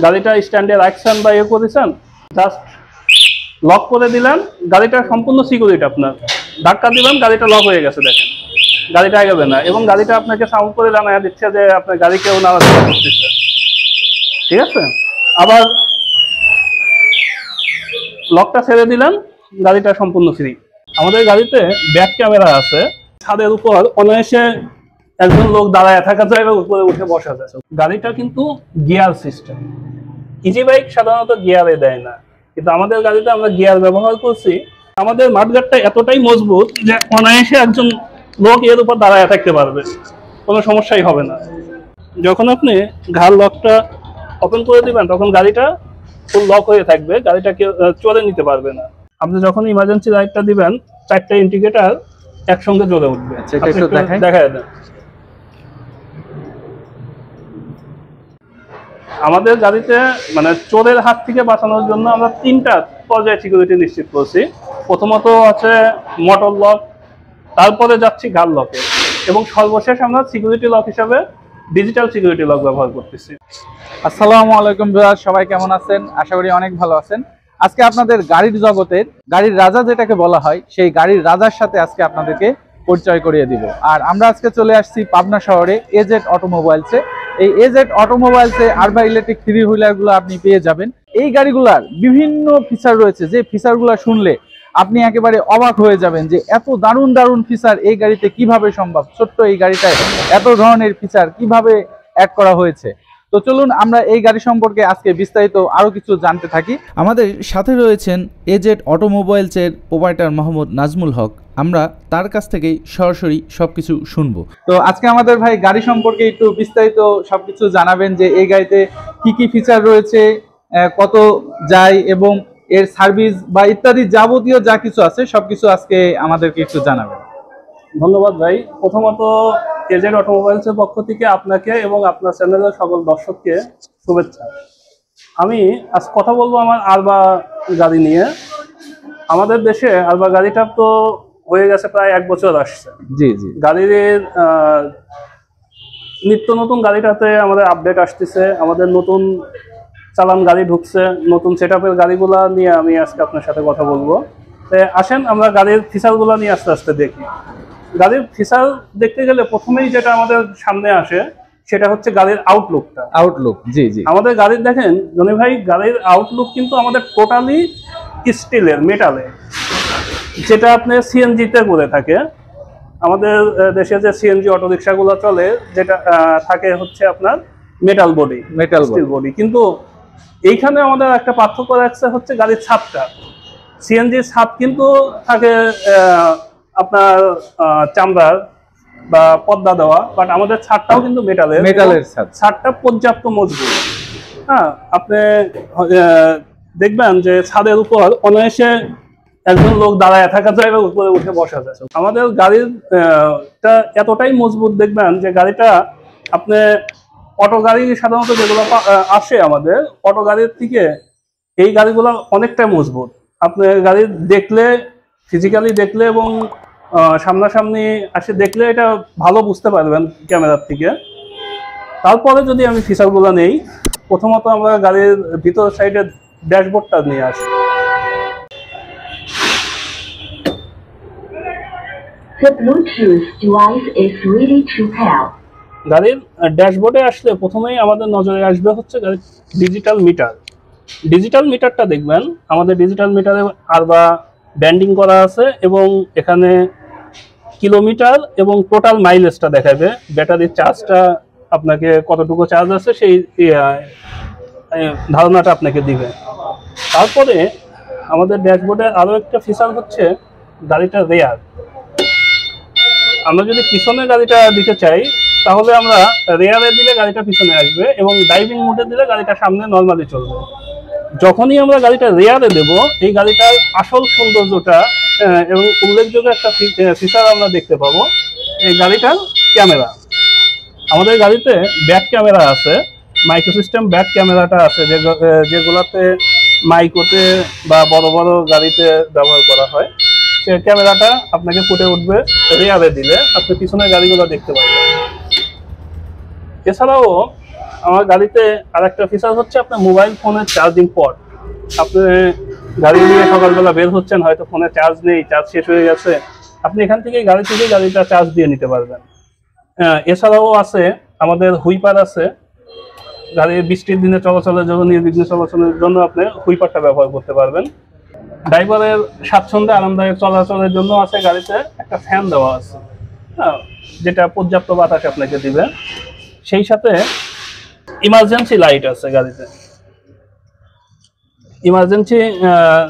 গাড়িটা স্ট্যান্ডে রাখছেন বা ইয়ে করেছেন, জাস্ট লক করে দিলেন, গাড়িটা সম্পূর্ণ সিকিউরিটি। আপনার ধাক্কা দিবেন, গাড়িটা লক হয়ে গেছে, দেখেন গাড়িটা এগোবে না, এবং গাড়িটা আপনাকে সাউন্ড করে জানায় দিচ্ছে যে আপনার গাড়ি কেউ নাড়াচাড়া করতেছে। ঠিক আছে, আবার লকটা ছেড়ে দিলেন, গাড়িটা সম্পূর্ণ ফ্রি। আমাদের গাড়িতে ব্যাক ক্যামেরা আছে, ছাদের উপর অনায়াসে একজন লোক দাঁড়ায় থাকা যায় বা উপরে উঠে বসা যায়। গাড়িটা কিন্তু গিয়ার সিস্টেম। ইজি বাইক সাধারণত গিয়ারে দেয় না, কিন্তু আমাদের গাড়িতে আমরা গিয়ার ব্যবহার করছি। আমাদের মাঠগাটটা এতটাই মজবুত যে অনায়াসে একজন লোক এর উপর দাঁড়ায় থাকতে পারবে, কোনো সমস্যাই হবে না। যখন আপনি ঘাড় লকটা ওপেন করে দিবেন তখন গাড়িটা ফুল লক হয়ে থাকবে, গাড়িটা কেউ চলে নিতে পারবে না। আপনি যখন ইমার্জেন্সি লাইটটা দিবেন, 4টা ইন্ডিকেটর একসঙ্গে জ্বলে উঠবে। দেখা দেন, আমাদের গাড়িতে মানে চোরের হাত থেকে বাঁচানোর জন্য আমরা 3টা পর্যায়ে সিকিউরিটি নিশ্চিত করছি। প্রথমত আছে মোটর লক, তারপরে যাচ্ছি ঘাড় লকে, এবং সর্বশেষ আমরা সিকিউরিটি লক হিসাবে ডিজিটাল সিকিউরিটি লক ব্যবহার করতেছি। আসসালামু আলাইকুম ভিউয়ার, সবাই কেমন আছেন? আশা করি অনেক ভালো আছেন। আজকে আপনাদের গাড়ির জগতের গাড়ির রাজা যেটাকে বলা হয়, সেই গাড়ির রাজার সাথে আজকে আপনাদেরকে পরিচয় করিয়ে দিব। আর আমরা আজকে চলে আসছি পাবনা শহরে এজেড অটোমোবাইলসে। এই এজেড অটোমোবাইলসে আরবা ইলেকট্রিক 3 হুইলারগুলো আপনি পেয়ে যাবেন। এই গাড়িগুলার বিভিন্ন ফিচার রয়েছে, যে ফিচারগুলো শুনলে আপনি একেবারে অবাক হয়ে যাবেন যে এত দারুণ দারুণ ফিচার এই গাড়িতে কিভাবে সম্ভব। ছোট্ট এই গাড়িটায় এত ধরনের ফিচার কিভাবে অ্যাড করা হয়েছে। তো চলুন আমরা এই গাড়ি সম্পর্কে আজকে বিস্তারিত আরো কিছু জানতে থাকি। আমাদের সাথে রয়েছেন এজেড অটোমোবাইলসের প্রোপাইটার মোহাম্মদ নাজমুল হক। আমরা তার কাছ থেকেই সরাসরি সবকিছু শুনবো। তো আজকে আমাদের ভাই গাড়ি সম্পর্কে একটু বিস্তারিত সবকিছু জানাবেন, যে এই গাড়িতে কি কি ফিচার রয়েছে, কত যায়, এবং এর সার্ভিস বা ইত্যাদি যাবতীয় যা কিছু আছে সবকিছু আজকে আমাদেরকে একটু জানাবেন। ধন্যবাদ ভাই। প্রথমত এজেড অটোমোবাইলসের পক্ষ থেকে আপনাকে এবং আপনার চ্যানেলের সকল দর্শককে শুভেচ্ছা। আমি আজ কথা বলবো আমার আরবা গাড়ি নিয়ে। আমাদের দেশে আরবা গাড়িটা তো হয়ে গেছে প্রায় 1 বছর আসছে। জি জি। গাড়ির নিত্য নতুন গাড়িটাতে আমাদের আপডেট আসতেছে, আমাদের নতুন চালান গাড়ি ঢুকছে, নতুন সেটআপের গাড়িগুলা নিয়ে আমি আজকে আপনার সাথে কথা বলবো। আসেন আমরা গাড়ির ফিচারগুলো নিয়ে আস্তে আস্তে দেখি। গাড়ির ফিচার দেখতে গেলে প্রথমেই যেটা আমাদের সামনে আসে সেটা হচ্ছে গাড়ির আউটলুকটা। জি জি। আমাদের গাড়ির দেখেন জনি ভাই, গাড়ির আউটলুক কিন্তু আমাদের টোটালি স্টিলের, মেটালে, যেটা আপনি সিএনজিতে করে থাকে। আমাদের দেশে যে সিএনজি অটোরিকশাগুলো চলে, যেটা থাকে হচ্ছে আপনার মেটাল বডি, স্টিল বডি। কিন্তু এইখানে আমাদের একটা পার্থক্য রাখছে হচ্ছে গাড়ির ছাদটা। সিএনজির ছাদ কিন্তু থাকে আপনার চামড়ার বা পর্দা দেওয়া, বাট আমাদের ছাদটাও কিন্তু মেটালের ছাদটা পর্যাপ্ত মজবুত। হ্যাঁ, আপনি দেখবেন যে ছাদের উপর অনায়াসে একজন লোক দাঁড়ায় থাকা যায় বা উপরে উঠে বসা যায়। আমাদের গাড়ির এতটাই মজবুত দেখবেন যে গাড়িটা আপনি অটো গাড়ি সাধারণত যেগুলো আসে আমাদের অটো গাড়ির থেকে এই গাড়িগুলো অনেকটাই মজবুত। আপনি গাড়ি দেখলে, ফিজিক্যালি দেখলে এবং সামনাসামনি আসে দেখলে এটা ভালো বুঝতে পারবেন ক্যামেরার থেকে। তারপরে যদি আমি ফিচারগুলো নেই, প্রথমত আমরা গাড়ির ভিতর সাইডে ড্যাশবোর্ডটা নিয়ে আসি। গাড়ির ড্যাশবোর্ডে আসলে প্রথমেই আমাদের নজরে আসবে হচ্ছে গাড়ির ডিজিটাল মিটার। ডিজিটাল মিটারটা দেখবেন, আমাদের ডিজিটাল মিটারে আরবা ব্যান্ডিং করা আছে, এবং এখানে কিলোমিটার এবং টোটাল মাইলেজটা দেখাবে। ব্যাটারির চার্জটা আপনাকে কতটুকু চার্জ আছে সেই ধারণাটা আপনাকে দিবে। তারপরে আমাদের ড্যাশবোর্ডের আরও একটা ফিচার হচ্ছে গাড়িটা রেয়ার। আমরা যদি পিছনে গাড়িটা দিতে চাই তাহলে আমরা রেয়ারে দিলে গাড়িটা পিছনে আসবে, এবং ড্রাইভিং মোডে দিলে গাড়িটা সামনে নর্মালি চলবে। যখনই আমরা গাড়িটা রেয়ারে দেব, এই গাড়িটার আসল সৌন্দর্যটা এবং উল্লেখযোগ্য একটা ফিচার আমরা দেখতে পাবো, এই গাড়িটার ক্যামেরা। আমাদের গাড়িতে ব্যাক ক্যামেরা আছে, মাইক্রো সিস্টেম ব্যাক ক্যামেরাটা আছে, যেগুলোতে মাইক্রোতে বা বড় বড় গাড়িতে ব্যবহার করা হয়। সে ক্যামেরাটা আপনাকে ফুটে উঠবে রেয়ারে দিলে, আপনি পিছনের গাড়িগুলো দেখতে পাবেন। এছাড়াও আমার গাড়িতে আরেকটা ফিচার হচ্ছে আপনার মোবাইল ফোনের চার্জিং পট। আপনি গাড়ি নিয়ে সকালবেলা বের হচ্ছেন, হয়তো ফোনে চার্জ নেই, চার্জ শেষ হয়ে গেছে, আপনি এখান থেকে গাড়িটা চার্জ দিয়ে নিতে পারবেন। এছাড়াও আছে আমাদের হুইপার আছে, গাড়ির বৃষ্টির দিনে চলাচলের জন্য, নির্বিঘ্ন চলাচলের জন্য আপনি হুইপারটা ব্যবহার করতে পারবেন। ড্রাইভারের স্বাচ্ছন্দ্যে আরামদায়ক চলাচলের জন্য আছে গাড়িতে একটা ফ্যান দেওয়া আছে, যেটা পর্যাপ্ত বাতাস আপনাকে দিবে। সেই সাথে ইমার্জেন্সি লাইট আছে গাড়িতে। ইমার্জেন্সি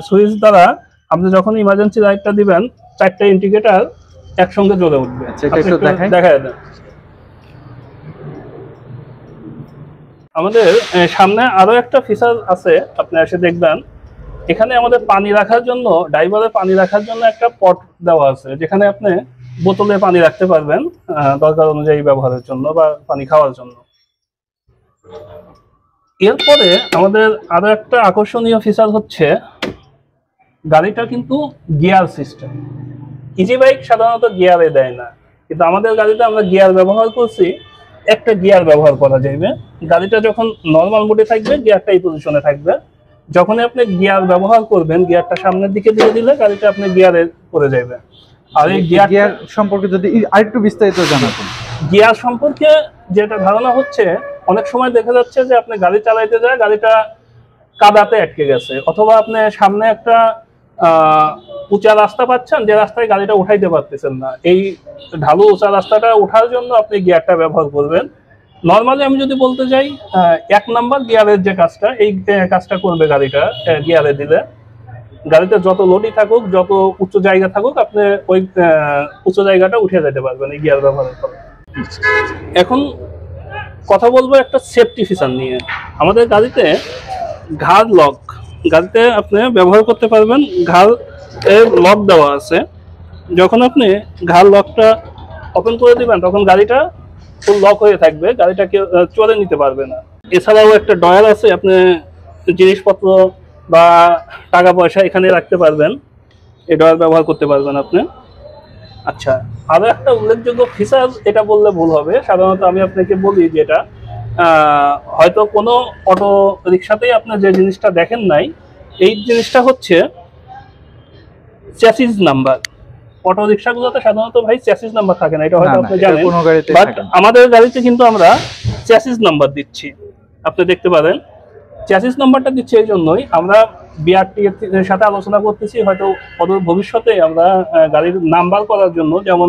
সুইচ দ্বারা আপনি যখন ইমার্জেন্সি লাইটটা দিবেন, 4টা ইন্ডিকেটর একসঙ্গে জ্বলে উঠবে। দেখা যাবে আমাদের সামনে আরো একটা ফিচার আছে, আপনি এসে দেখবেন। এখানে আমাদের পানি রাখার জন্য, ড্রাইভারের পানি রাখার জন্য একটা পট দেওয়া আছে, যেখানে আপনি বোতলে পানি রাখতে পারবেন দরকার অনুযায়ী ব্যবহারের জন্য বা পানি খাওয়ার জন্য। এরপরে আমাদের আরো একটা আকর্ষণীয় ফিচার হচ্ছে গাড়িটা কিন্তু গিয়ার সিস্টেম। ইজি বাইক সাধারণত গিয়ারে দেয় না, কিন্তু আমাদের গাড়িতে আমরা গিয়ার ব্যবহার করছি। একটা গিয়ার ব্যবহার করা যাবে। গাড়িটা যখন নর্মাল মোডে থাকবে, গিয়ারটা এই পজিশনে থাকবে। যখনই আপনি গিয়ার ব্যবহার করবেন, গিয়ারটা সামনের দিকে দিয়ে দিলে গাড়িটা আপনি গিয়ারে পড়ে যাবে। আর এই গিয়ার সম্পর্কে যদি আরেকটু বিস্তারিত জানাতেন। গিয়ার সম্পর্কে যেটা ধারণা হচ্ছে, অনেক সময় দেখা যাচ্ছে যে আপনি গাড়ি চালাইতে যায়, গাড়িটা কাদাতে আটকে গেছে, অথবা আপনি সামনে একটা উঁচা রাস্তা পাচ্ছেন, যে রাস্তায় গাড়িটা উঠাইতে পারতেছেন না। এই ঢালু উঁচা রাস্তাটা ওঠার জন্য আপনি গিয়ারটা ব্যবহার করবেন। নর্মালি আমি যদি বলতে যাই, 1 নাম্বার গিয়ারের যে কাজটা, এই কাজটা করবে গাড়িটা গিয়ারে দিলে। গাড়িতে যত লোডই থাকুক, যত উঁচু জায়গা থাকুক, আপনি ওই উঁচু জায়গাটা উঠে যেতে পারবেন এই গিয়ার ব্যবহারের ফলে। এখন কথা বলবো একটা সেফটি ফিচার নিয়ে। আমাদের গাড়িতে ঘাড় লক, গাড়িতে আপনি ব্যবহার করতে পারবেন। ঘাড় এর লক দেওয়া আছে। যখন আপনি ঘাড় লকটা ওপেন করে দিবেন, তখন গাড়িটা ফুল লক হয়ে থাকবে, গাড়িটাকে চলে নিতে পারবে না। এছাড়াও একটা ডয়ার আছে, আপনি জিনিসপত্র বা টাকা পয়সা এখানে রাখতে পারবেন, এই ডয়ার ব্যবহার করতে পারবেন আপনি। আচ্ছা, আরো একটা উল্লেখযোগ্য ফিচার, এটা বললে ভুল হবে, সাধারণত আমি আপনাকে বলি যেটা হয়তো কোনো অটো রিক্সাতেই আপনি যে জিনিসটা দেখেন নাই, এই জিনিসটা হচ্ছে চ্যাসিস নাম্বার। অটো রিক্সাগুলোতে সাধারণত ভাই চ্যাসিস নাম্বার থাকে না, এটা হয়তো আপনি জানেন, বাট আমাদের গাড়িতে কিন্তু আমরা চ্যাসিস নাম্বার দিচ্ছি। আপনি দেখতে পারেন চ্যাসিস নাম্বারটা দিচ্ছি এই জন্যই, আমরা বিআরটি এর সাথে আলোচনা করতেছি, হয়তো অদূর ভবিষ্যতে আমরা গাড়ির নাম্বার করার জন্য, যেমন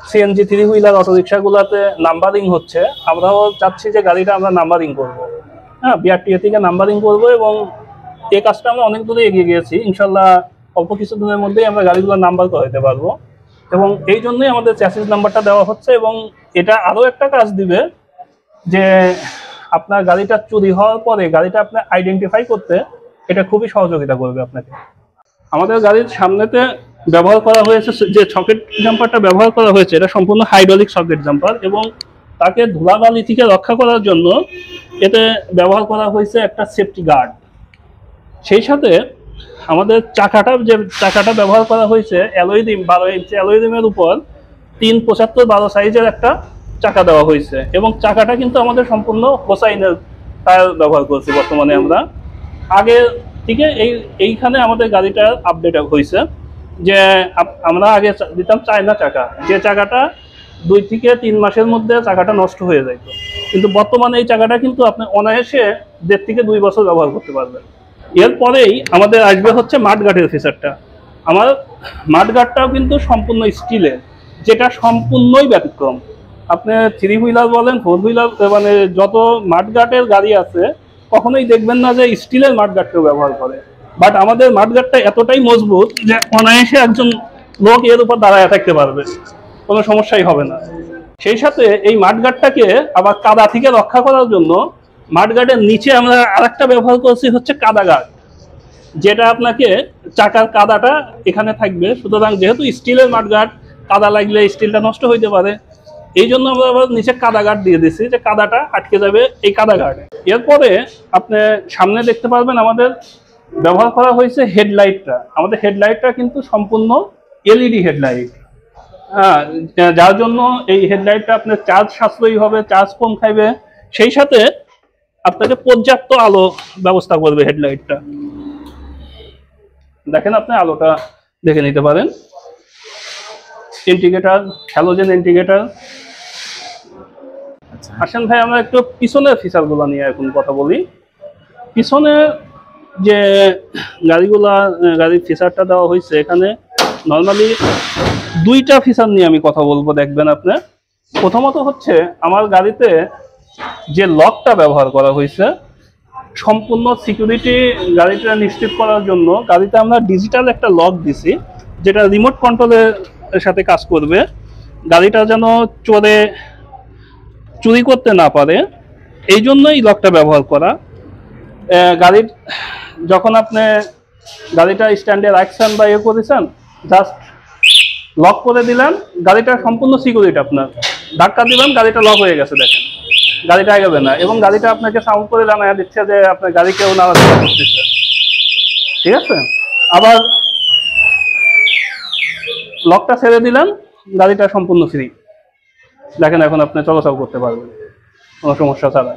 সিএনজি 3 হুইলার অটো রিক্সাগুলোতে নাম্বারিং হচ্ছে, আমরাও চাচ্ছি যে গাড়িটা আমরা নাম্বারিং করবো। হ্যাঁ, বিআরটি থেকে নাম্বারিং করবো, এবং এই কাজটা আমরা অনেক দূরে এগিয়ে গিয়েছি। ইনশাল্লাহ অল্প কিছুদিনের মধ্যেই আমরা গাড়িগুলোর নাম্বার করাতে পারবো, এবং এই জন্যই আমাদের চ্যাসিস নাম্বারটা দেওয়া হচ্ছে। এবং এটা আরও একটা কাজ দিবে, যে আপনার গাড়িটা চুরি হওয়ার পরে গাড়িটা আপনার আইডেন্টিফাই করতে এটা খুবই সহযোগিতা করবে আপনাকে। আমাদের গাড়ির সামনেতে ব্যবহার করা হয়েছে যে সকেট জাম্পারটা ব্যবহার করা হয়েছে, এটা সম্পূর্ণ হাইড্রোলিক সকেট জাম্পার, এবং তাকে ধুলাবালি থেকে রক্ষা করার জন্য এতে ব্যবহার করা হয়েছে একটা সেফটি গার্ড। সেই সাথে আমাদের চাকাটা ব্যবহার করা হয়েছে অ্যালয় রিম, 12 ইঞ্চি অ্যালয় রিমের উপর 375/12 সাইজের একটা চাকা দেওয়া হয়েছে, এবং চাকাটা কিন্তু আমাদের সম্পূর্ণ হোসাইনের টায়ার ব্যবহার করছি বর্তমানে আমরা। আগে থেকে এইখানে আমাদের গাড়িটা আপডেট হয়েছে, যে আমরা আগে দিতাম চায়না চাকা, যে চাকাটা 2 থেকে 3 মাসের মধ্যে চাকাটা নষ্ট হয়ে যেত, কিন্তু বর্তমানে এই চাকাটা কিন্তু আপনি অনায়াসে 1.5 থেকে 2 বছর ব্যবহার করতে পারবেন। এরপরেই আমাদের আসবে হচ্ছে মাঠগার্ডের ফিচারটা। আমার মাঠগার্ডটাও কিন্তু সম্পূর্ণ স্টিলের, যেটা সম্পূর্ণই ব্যতিক্রম। আপনি 3 হুইলার বলেন, 4 হুইলার, মানে যত মাঠগার্ডের গাড়ি আছে, কখনোই দেখবেন না যে স্টিলের মাঠগার্ডকেও ব্যবহার করে। বাট আমাদের মাঠগার্ডটা এতটাই মজবুত যে অনায়াসে একজন লোক এর উপর দাঁড়ায় থাকতে পারবে, কোনো সমস্যাই হবে না। সেই সাথে এই মাঠগার্ডটাকে আবার কাদা থেকে রক্ষা করার জন্য মাঠগার্ডের নিচে আমরা আরেকটা ব্যবহার করছি হচ্ছে কাদা গার্ড, যেটা আপনাকে চাকার কাদাটা এখানে থাকবে। সুতরাং যেহেতু স্টিলের মাঠগার্ড, কাদা লাগলে স্টিলটা নষ্ট হইতে পারে, এই জন্য আমরা আবার নিচে কাদা গার্ড দিয়ে দিচ্ছি, যে কাদাটা আটকে যাবে এই কাদা গার্ডে। এরপরে আপনি সামনে দেখতে পারবেন আমাদের ব্যবহার করা হয়েছে হেডলাইটটা। আমাদের হেডলাইটটা কিন্তু সম্পূর্ণ এলইডি হেডলাইট, যার জন্য এই হেডলাইটটা আপনার চার্জ সাশ্রয়ী হবে, চার্জ কম খাইবে, সেই সাথে আপনাকে পর্যাপ্ত আলো ব্যবস্থা করবে হেডলাইটটা। দেখেন আপনি আলোটা দেখে নিতে পারেন। Indicator, halogen indicator. আসেন ভাই আমরা একটু পিছনের ফিচারগুলো নিয়ে এখন কথা বলি। পিছনে যে গাড়ির ফিচারটা দেওয়া হয়েছে, এখানে নর্মালি দুইটা ফিচার নিয়ে আমি কথা বলবো, দেখবেন আপনি। প্রথমত হচ্ছে আমার গাড়িতে যে লকটা ব্যবহার করা হয়েছে, সম্পূর্ণ সিকিউরিটি গাড়িটা নিশ্চিত করার জন্য গাড়িতে আমরা ডিজিটাল একটা লক দিছি, যেটা রিমোট কন্ট্রোলের সাথে কাজ করবে। গাড়িটা যেন চোরে চুরি করতে না পারে, এই জন্যই লকটা ব্যবহার করা। গাড়ির যখন আপনি গাড়িটা স্ট্যান্ডে রাখছেন বা ইয়ে করেছেন, জাস্ট লক করে দিলেন, গাড়িটা সম্পূর্ণ সিকিউরিটি। আপনার ধাক্কা দিবেন, গাড়িটা লক হয়ে গেছে, দেখেন গাড়িটা এগোবে না, এবং গাড়িটা আপনাকে সাউন্ড করে জানায় দিচ্ছে যে আপনার গাড়ি কেউ নাড়াচাড়া করতেছে। ঠিক আছে, আবার লকটা ছেড়ে দিলেন, গাড়িটা সম্পূর্ণ ফ্রি। দেখেন এখন আপনি চলাচল করতে পারবেন কোনো সমস্যা ছাড়া।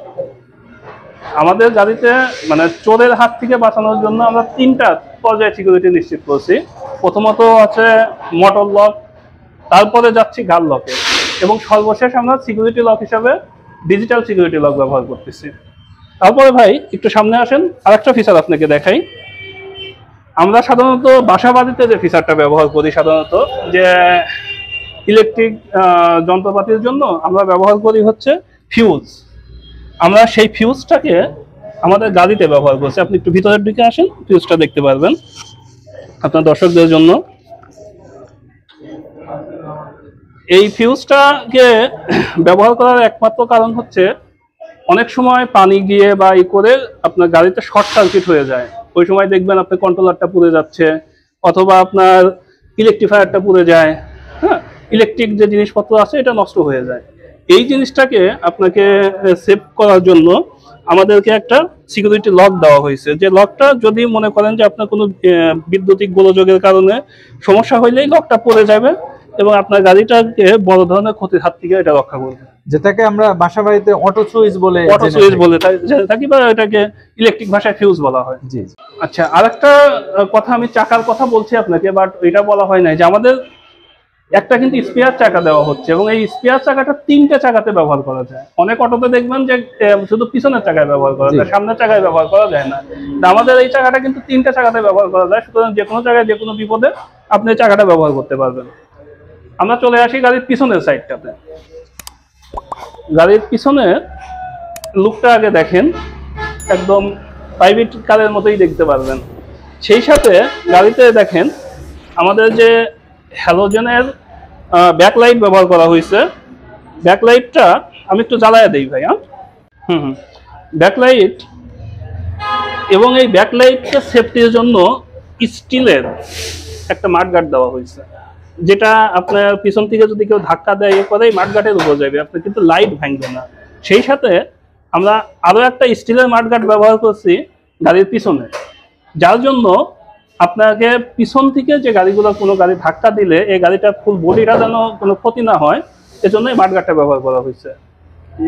আমাদের গাড়িতে মানে চোরের হাত থেকে বাঁচানোর জন্য আমরা 3টা পর্যায়ে সিকিউরিটি নিশ্চিত করছি। প্রথমত আছে মোটর লক, তারপরে যাচ্ছি গার লকে, এবং সর্বশেষ আমরা সিকিউরিটি লক হিসাবে ডিজিটাল সিকিউরিটি লক ব্যবহার করতেছি। তারপরে ভাই একটু সামনে আসেন, আরেকটা ফিচার আপনাকে দেখাই। আমরা সাধারণত বাসা বাড়িতে যে ফিচারটা ব্যবহার করি, সাধারণত যে ইলেকট্রিক যন্ত্রপাতির জন্য আমরা ব্যবহার করি হচ্ছে ফিউজ। আমরা সেই ফিউজটাকে আমাদের গাড়িতে ব্যবহার করছি। আপনি একটু ভিতরের দিকে আসেন, ফিউজটা দেখতে পারবেন আপনার দর্শকদের জন্য। এই ফিউজটাকে ব্যবহার করার একমাত্র কারণ হচ্ছে অনেক সময় পানি গিয়ে বা ই করে আপনার গাড়িতে শর্ট সার্কিট হয়ে যায়। ওই সময় দেখবেন আপনার কন্ট্রোলারটা পুড়ে যাচ্ছে, অথবা আপনার ইলেকট্রিফায়ারটা পুড়ে যায়। হ্যাঁ, ইলেকট্রিক যে জিনিসপত্র আছে এটা নষ্ট হয়ে যায়। এই জিনিসটাকে আপনাকে সেভ করার জন্য আমাদেরকে একটা সিকিউরিটি লক দেওয়া হয়েছে, যে লকটা যদি মনে করেন যে আপনার কোনো বিদ্যুতিক গোলযোগের কারণে সমস্যা হইলেই লকটা পড়ে যাবে এবং আপনার গাড়িটাকে বড় ধরনের ক্ষতির হাত থেকে এটা রক্ষা করবে। যেটাকে আমরা বাসা বাড়িতে অটো সুইচ বলে থাকি, বা এটাকে ইলেকট্রিক ভাষায় ফিউজ বলা হয়। জি। আচ্ছা, আরেকটা কথা, আমি চাকার কথা বলছি আপনাকে, বাট এটা বলা হয় নাই যে আমাদের একটা কিন্তু স্পেয়ার চাকা দেওয়া হচ্ছে, এবং এই স্পেয়ার চাকাটা 3টে চাকাতে ব্যবহার করা যায়। অনেক অটোতে দেখবেন যে শুধু পিছনের চাকায় ব্যবহার করা যায়, সামনের চাকায় ব্যবহার করা যায় না। আমাদের এই চাকাটা কিন্তু 3টে চাকাতে ব্যবহার করা যায়, সুতরাং যে কোনো জায়গায় যে কোনো বিপদে আপনি চাকাটা ব্যবহার করতে পারবেন। আমরা চলে আসি গাড়ির পিছনের সাইডটাতে। গাড়ির পিছনের লুকটা আগে দেখেন, একদম প্রাইভেট কারের মতোই দেখতে পারবেন। সেই সাথে গাড়িতে দেখেন আমাদের যে হ্যালোজেনের ব্যাকলাইট ব্যবহার করা হয়েছে। ব্যাকলাইটটা আমি একটু জ্বালায় দিই ভাই। ব্যাকলাইট, এবং এই ব্যাকলাইটকে সেফটির জন্য স্টিলের একটা মাঠগার্ড দেওয়া হয়েছে, যেটা আপনার পিছন থেকে যদি কেউ ধাক্কা দেয় এ করে মাঠগার্ডের উপর যাবে, আপনার কিন্তু লাইট ভাঙবে না। সেই সাথে আমরা আরো একটা স্টিলের মাঠগার্ড ব্যবহার করছি গাড়ির পিছনে, যার জন্য আপনাকে পিছন থেকে যে গাড়িগুলো কোনো গাড়ি ধাক্কা দিলে এই গাড়িটা ফুল বডিটা যেন কোনো ক্ষতি না হয়, এজন্য এই মাঠগার্ডটা ব্যবহার করা হয়েছে।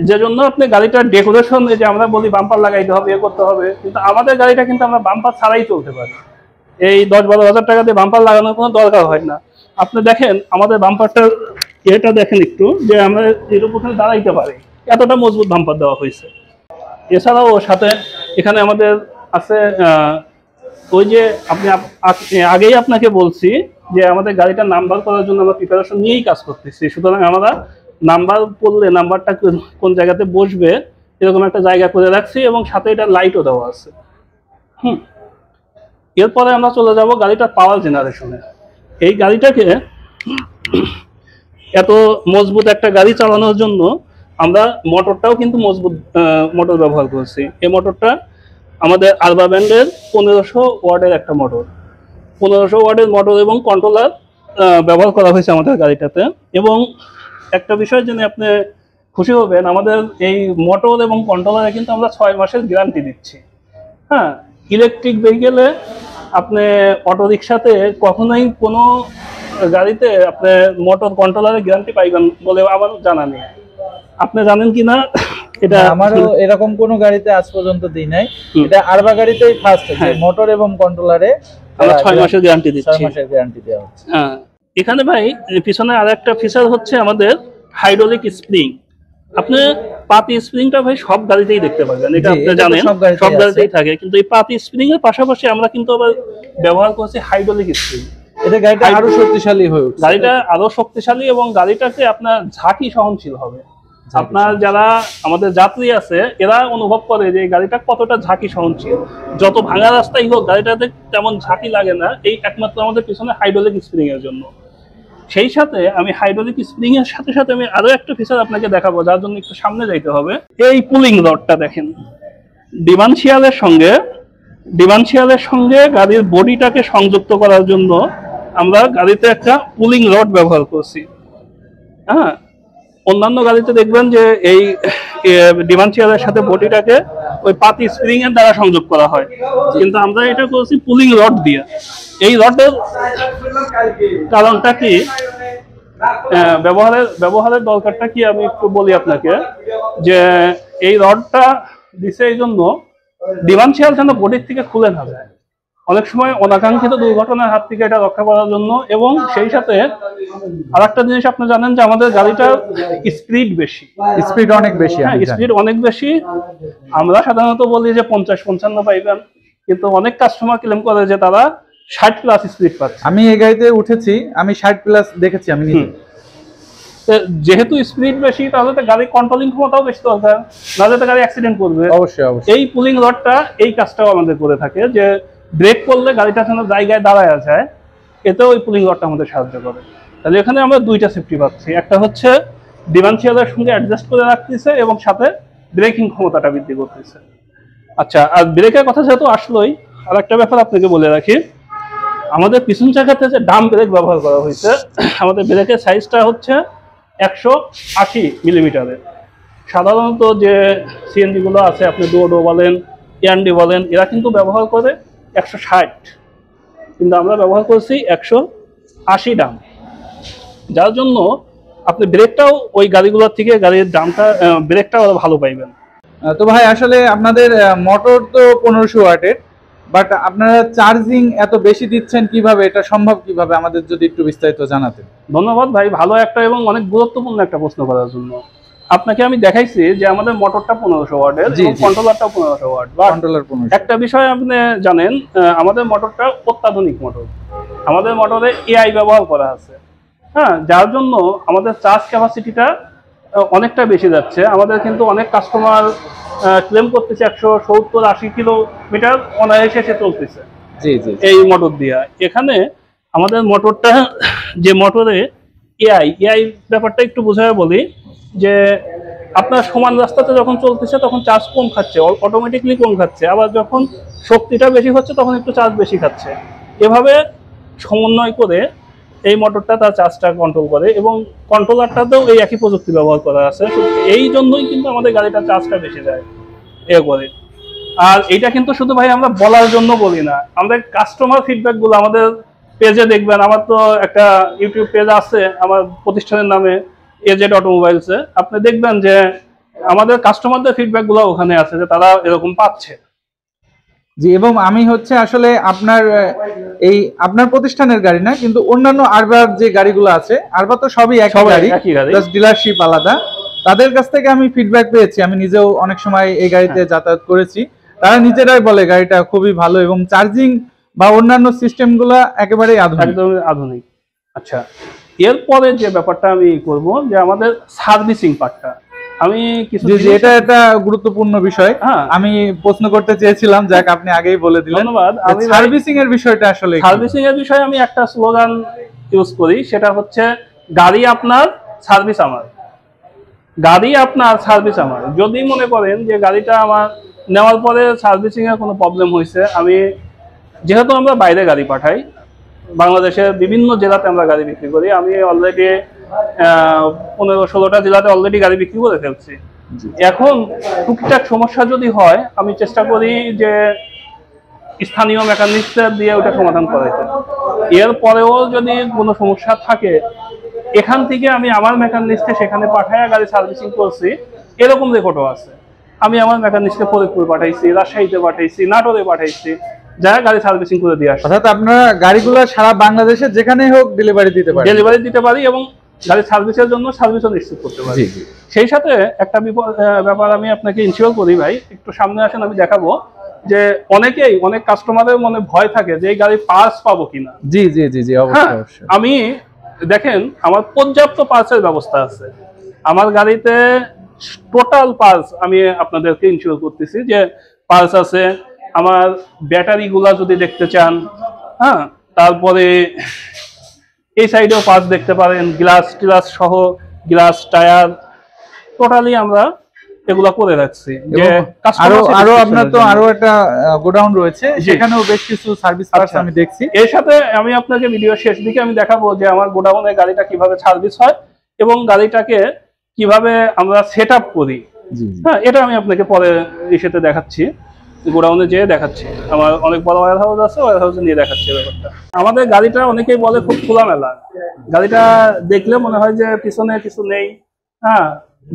যে জন্য আপনি গাড়িটার ডেকোরেশন, যে আমরা বলি বাম্পার লাগাইতে হবে, এ করতে হবে, কিন্তু আমাদের গাড়িটা কিন্তু আমরা বাম্পার ছাড়াই চলতে পারি। এই 10-12 হাজার টাকা দিয়ে বাম্পার লাগানোর কোনো দরকার হয় না। আপনি দেখেন আমাদের বাম্পারটার এটা দেখেন একটু, যে আমরা এর উপর দাঁড়াইতে পারি, এতটা মজবুত বাম্পার দেওয়া হয়েছে। এছাড়াও সাথে এখানে আমাদের আছে ওই যে আপনি আগেই আপনাকে বলছি যে আমাদের গাড়িটা নাম্বার করার জন্য আমরা প্রিপারেশন নিয়েই কাজ করতেছি। সুতরাং আমরা নাম্বার পড়লে নাম্বারটা কোন জায়গাতে বসবে এরকম একটা জায়গা করে রাখছি, এবং সাথে এটা লাইটও দেওয়া আছে। এরপরে আমরা চলে যাব গাড়িটার পাওয়ার জেনারেশনে। এই গাড়িটাকে এত মজবুত একটা গাড়ি চালানোর জন্য আমরা মোটরটাও কিন্তু মজবুত মোটর ব্যবহার করছি। এই মোটরটা আমাদের আলবা ব্র্যান্ডের 1500 ওয়াটের একটা মোটর, 1500 ওয়াটের মোটর এবং কন্ট্রোলার ব্যবহার করা হয়েছে আমাদের গাড়িটাতে। এবং একটা বিষয় জেনে আপনি খুশি হবেন, আমাদের এই মোটর এবং কন্ট্রোলারে কিন্তু আমরা 6 মাসের গ্যারান্টি দিচ্ছি। হ্যাঁ, ইলেকট্রিক ভেহিকেলে আপনি অটো রিক্সাতে কখনোই কোনো গাড়িতে আপনি মোটর কন্ট্রোলারে গ্যারান্টি পাইবেন বলে আমার জানা নেই। আপনি জানেন কি না, এটা আমারও এরকম কোনো গাড়িতে আজ পর্যন্ত দিই নাই। এটা আরবা গাড়িতেই ফার্স্ট যে মোটর এবং কন্ট্রোলারে আমরা 6 মাসের গ্যারান্টি দিচ্ছি। 6 মাসের গ্যারান্টি দেওয়া হচ্ছে। হ্যাঁ, এখানে ভাই পিছনে আরেকটা ফিচার হচ্ছে আমাদের হাইড্রোলিক স্প্রিং। আপনি পাতি স্প্রিংটা ভাই সব গাড়িতেই দেখতে পাবেন, এটা আপনি জানেন সব গাড়িতেই থাকে, কিন্তু এই পাতি স্প্রিং এর পাশাপাশি আমরা কিন্তু আবার ব্যবহার করছি হাইড্রোলিক স্প্রিং। এতে গাড়িটা আরো শক্তিশালী হয়ে উঠছে, গাড়িটা আরো শক্তিশালী এবং গাড়িটাকে আপনার ঝাঁকি সহনশীল হবে। আপনার যারা আমাদের যাত্রী আছে এরা অনুভব করে যে এই গাড়িটা কতটা ঝাঁকি সহনশীল। যত ভাঙা রাস্তাই হোক গাড়িটাতে তেমন ঝাঁকি লাগে না, এই একমাত্র আমাদের পিছনে হাইড্রোলিক স্প্রিং এর জন্য। সেই সাথে আমি হাইড্রোলিক স্প্রিং এর সাথে সাথে আমি আরো একটা ফিচার আপনাকে দেখাবো, যার জন্য একটু সামনে যাইতে হবে। এই পুলিং রডটা দেখেন, ডিমানশিয়ালের সঙ্গে গাড়ির বডিটাকে সংযুক্ত করার জন্য আমরা গাড়িতে একটা পুলিং রড ব্যবহার করছি। হ্যাঁ, অন্যান্য গাড়িতে দেখবেন যে এই ডিমানশিয়ালের সাথে বডিটাকে ওই পাতি স্প্রিং এর দ্বারা সংযোগ করা হয়, কিন্তু আমরা এটা করছি পুলিং রড দিয়ে। এই রডের কারণটা কি, ব্যবহারের দরকারটা কি আমি একটু বলি আপনাকে। যে এই রডটা দিছে এই জন্য ডিমানশিয়াল যেন বডির থেকে খুলে না যায়, অনেক সময় অনাকাঙ্ক্ষিত দুর্ঘটনার হাত থেকে এটা রক্ষা করার জন্য। এবং সেই সাথে আরেকটা জিনিস আপনি জানেন যে আমাদের গাড়িটার স্পিড বেশি, স্পিড অনেক বেশি। হ্যাঁ, স্পিড অনেক বেশি। আমরা সাধারণত বলি যে 50-55 পাইবেন, কিন্তু অনেক কাস্টমার ক্লেম করে যে তারা 60+ স্পিড পাচ্ছে। আমি এই গাড়িতে উঠেছি, আমি 60+ দেখেছি আমি নিজে। যেহেতু স্পিড বেশি তাহলে তো গাড়ি কন্ট্রোলিং ক্ষমতাও বেশি দরকার, নাহলে তো গাড়ি অ্যাক্সিডেন্ট করবে। অবশ্যই অবশ্যই। এই পুলিং রডটা এই কাজটাও আমাদের করে থাকে, যে ব্রেক করলে গাড়িটা যেন জায়গায় দাঁড়ায় যায়, এতেও ওই পুলিং রডটা আমাদের সাহায্য করে। তাহলে এখানে আমরা দুইটা সেফটি পাচ্ছি, একটা হচ্ছে ডিমানশিয়ালের সঙ্গে অ্যাডজাস্ট করে রাখতেছে এবং সাথে ব্রেকিং ক্ষমতাটা বৃদ্ধি করতেছে। আচ্ছা, আর ব্রেকের কথা যেহেতু আসলোই, আর একটা ব্যাপার আপনাকে বলে রাখি, আমাদের পিছন চাকাতে যে ডাম ব্রেক ব্যবহার করা হয়েছে, আমাদের ব্রেকের সাইজটা হচ্ছে 180 মিলিমিটারের। সাধারণত যে সিএনজি গুলো আছে, আপনি ডুয়োডো বলেন, এনডি বলেন, এরা কিন্তু ব্যবহার করে 160, কিন্তু আমরা ব্যবহার করছি 180 ডাম, যার জন্য আপনি ব্রেকটাও ওই গাড়িগুলোর থেকে গাড়ির দামটা ব্রেকটাও আরো ভালো পাইবেন। তো ভাই আসলে আপনাদের মোটর তো 1500 ওয়াটের, বাট আপনারা চার্জিং এত বেশি দিচ্ছেন কিভাবে, এটা সম্ভব কিভাবে, আমাদের যদি একটু বিস্তারিত জানাতেন। ধন্যবাদ ভাই, ভালো একটা এবং অনেক গুরুত্বপূর্ণ একটা প্রশ্ন করার জন্য। আপনাকে আমি দেখাইছি যে আমাদের মোটরটা 1500 ওয়াটের এবং কন্ট্রোলারটাও 1500 ওয়াট। কন্ট্রোলার 1500। একটা বিষয় আপনি জানেন, আমাদের মোটরটা অত্যাধুনিক মোটর, আমাদের মোটরে এআই ব্যবহার করা আছে। হ্যাঁ, যার জন্য আমাদের চার্জ ক্যাপাসিটিটা অনেকটা বেশি যাচ্ছে। আমাদের কিন্তু অনেক কাস্টমার ক্লেম করতেছে 170-80 কিলোমিটার অনায়াসে এসে চলতেছে এই মোটর দিয়ে। এখানে আমাদের মোটরটা, যে মোটরে এআই ব্যাপারটা একটু বোঝায় বলি, যে আপনার সমান রাস্তাতে যখন চলতেছে তখন চার্জ কম খাচ্ছে, অটোমেটিকলি কম খাচ্ছে, আবার যখন শক্তিটা বেশি হচ্ছে তখন একটু চার্জ বেশি খাচ্ছে। এভাবে সমন্বয় করে এই মোটরটা তার চার্জটা কন্ট্রোল করে, এবং কন্ট্রোলারটাতেও এই একই প্রযুক্তি ব্যবহার করা আছে। এই জন্যই কিন্তু আমাদের গাড়িটার চার্জটা বেশি যায় এ করে। আর এইটা কিন্তু শুধু ভাই আমরা বলার জন্য বলি না, আমাদের কাস্টমার ফিডব্যাক গুলো আমাদের পেজে দেখবেন। আমার তো একটা ইউটিউব পেজ আছে আমার প্রতিষ্ঠানের নামে, এজেড অটোমোবাইলসে। আপনি দেখবেন যে আমাদের কাস্টমারদের ফিডব্যাক গুলো ওখানে আছে, যে তারা এরকম পাচ্ছে। জি, এবং আমি হচ্ছে আসলে আপনার প্রতিষ্ঠানের গাড়ি না, কিন্তু অন্যান্য আরবার যে গাড়িগুলো আছে, আরবা তো সবই একই গাড়ি, জাস্ট ডিলারশিপ আলাদা। তাদের কাছ থেকে আমি ফিডব্যাক পেয়েছি, আমি নিজেও অনেক সময় এই গাড়িতে যাতায়াত করেছি। তারা নিজেরাই বলে গাড়িটা খুবই ভালো, এবং চার্জিং বা অন্যান্য সিস্টেমগুলো একেবারেই একদমই আধুনিক। আচ্ছা, এরপরে যে ব্যাপারটা আমি করব, যে আমাদের সার্ভিসিং পার্টটা আমি কিছু, এটা একটা গুরুত্বপূর্ণ বিষয় আমি প্রশ্ন করতে চেয়েছিলাম, যাক আপনি আগেই বলে দিলেন। ধন্যবাদ। আমি সার্ভিসিং এর বিষয়টা আসলে সার্ভিসিং এর বিষয়ে আমি একটা স্লোগান ইউজ করি, সেটা হচ্ছে গাড়ি আপনার সার্ভিস আমার, গাড়ি আপনার সার্ভিস আমার। যদি মনে করেন যে গাড়িটা আমার নেওয়ার পরে সার্ভিসিং এর কোনো প্রবলেম হয়েছে, আমি যেহেতু আমরা বাইরে গাড়ি পাঠাই, বাংলাদেশের বিভিন্ন জেলাতে আমরা গাড়ি বিক্রি করি, আমি অলরেডি 15-16টা জেলাতে অলরেডি গাড়ি বিক্রি করে ফেলছি। এখন টুকটাক সমস্যা যদি হয়, আমি চেষ্টা করি যে স্থানীয় মেকানিকদের দিয়ে ওটা সমাধান করাইতে। এরপরেও যদি কোনো সমস্যা থাকে, এখান থেকে আমি আমার মেকানিককে সেখানে পাঠায় গাড়ি সার্ভিসিং করছি, এরকম রেকর্ডও আছে। আমি আমার মেকানিক্সকে ফরিদপুর পাঠাইছি, রাজশাহীতে পাঠাইছি, নাটোরে পাঠাইছি, যারা গাড়ি সার্ভিসিং করে দিয়ে আসে। অর্থাৎ আপনারা গাড়িগুলো সারা বাংলাদেশে যেখানেই হোক ডেলিভারি দিতে পারি এবং গাড়ি সার্ভিসের জন্য সার্ভিসও নিশ্চিত করতে পারি। সেই সাথে একটা ব্যাপার আমি আপনাকে ইনশিওর করি ভাই, একটু সামনে আসেন, আমি দেখাবো যে অনেক কাস্টমারের মনে ভয় থাকে যে এই গাড়ি পার্টস পাবো কিনা। জি জি জি জি অবশ্যই। আমি দেখেন আমার পর্যাপ্ত পার্টসের ব্যবস্থা আছে আমার গাড়িতে, টোটাল পার্টস আমি আপনাদেরকে ইনশিওর করতেছি যে পার্টস আছে। আমার ব্যাটারি গুলা যদি দেখতে চান, হ্যাঁ, তারপরে এই সাইডেও পার্টস দেখতে পারেন, গ্লাস সহ, গ্লাস টায়ার, টোটালি আমরা এগুলা করে রাখছি। আরো আপনার তো আরো একটা গোডাউন রয়েছে, সেখানেও বেশ কিছু সার্ভিস পার্টস আমি দেখছি। এর সাথে আমি আপনাকে ভিডিও শেষ দিকে আমি দেখাবো যে আমার গোডাউনে গাড়িটা কিভাবে সার্ভিস হয় এবং গাড়িটাকে কিভাবে আমরা সেট আপ করি। হ্যাঁ, এটা আমি আপনাকে পরে ইসেতে দেখাচ্ছি, গোডাউনে যেয়ে দেখাচ্ছি। আমার অনেক বড় ওয়্যার হাউস আছে, ওয়্যার হাউসে নিয়ে দেখাচ্ছি ব্যাপারটা। আমাদের গাড়িটা অনেকেই বলে খুব খোলামেলা, গাড়িটা দেখলে মনে হয় যে পিছনে কিছু নেই, হ্যাঁ,